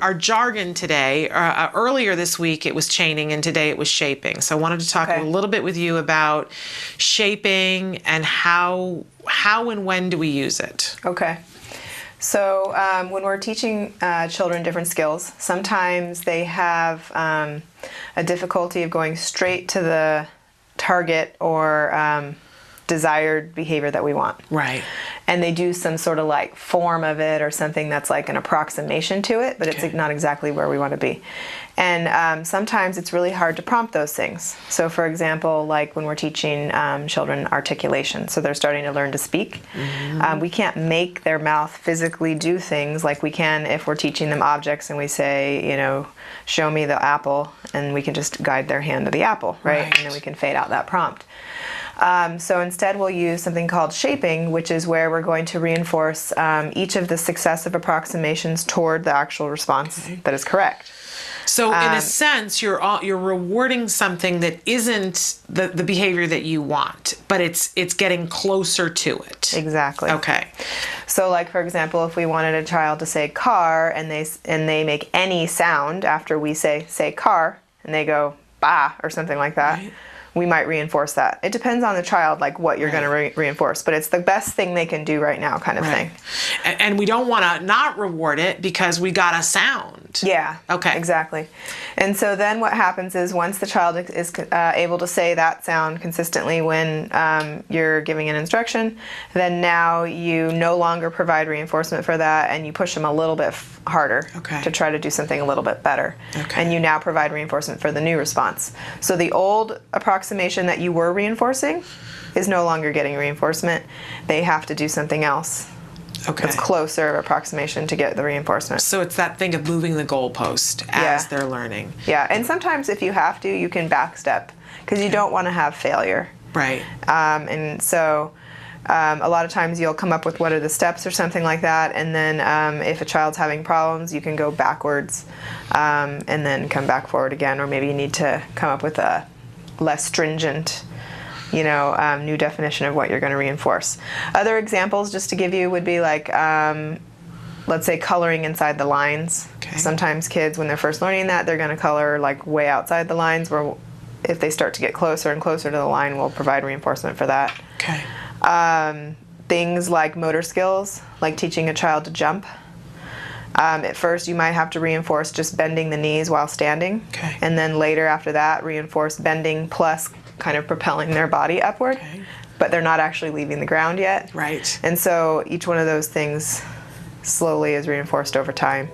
our jargon today. Earlier this week it was chaining, and today it was shaping. So I wanted to talk a little bit with you about shaping and how and when do we use it. Okay. So when we're teaching children different skills, sometimes they have a difficulty of going straight to the target or desired behavior that we want. Right. And they do some sort of like form of it or something that's like an approximation to it, but it's not exactly where we want to be. And sometimes it's really hard to prompt those things. So for example, like when we're teaching children articulation, so they're starting to learn to speak, we can't make their mouth physically do things like we can if we're teaching them objects and we say, you know, show me the apple, and we can just guide their hand to the apple, right? And then we can fade out that prompt. So instead we'll use something called shaping, which is where we're going to reinforce each of the successive approximations toward the actual response that is correct. So in a sense, you're rewarding something that isn't the behavior that you want, but it's getting closer to it. Exactly. Okay. So like, for example, if we wanted a child to say car and they make any sound after we say car, and they go bah or something like that, right, we might reinforce that. It depends on the child, like what you're going to reinforce, but it's the best thing they can do right now kind of thing. And we don't want to not reward it because we got a sound. Yeah. Okay. Exactly. And so then what happens is once the child is able to say that sound consistently when you're giving an instruction, then now you no longer provide reinforcement for that, and you push them a little bit harder to try to do something a little bit better. And you now provide reinforcement for the new response. So the old approximation that you were reinforcing is no longer getting reinforcement. They have to do something else. It's closer approximation to get the reinforcement. So it's that thing of moving the goalpost as they're learning. Yeah, and sometimes if you have to, you can backstep because you don't want to have failure. Right. And so a lot of times you'll come up with what are the steps or something like that, and then if a child's having problems, you can go backwards and then come back forward again, or maybe you need to come up with a less stringent, new definition of what you're going to reinforce. Other examples, just to give you, would be like, let's say coloring inside the lines. Sometimes kids, when they're first learning that, they're going to color like way outside the lines, where if they start to get closer and closer to the line, we'll provide reinforcement for that. Things like motor skills, like teaching a child to jump. At first, you might have to reinforce just bending the knees while standing. And then later after that, reinforce bending plus kind of propelling their body upward. But they're not actually leaving the ground yet. Right. And so each one of those things slowly is reinforced over time.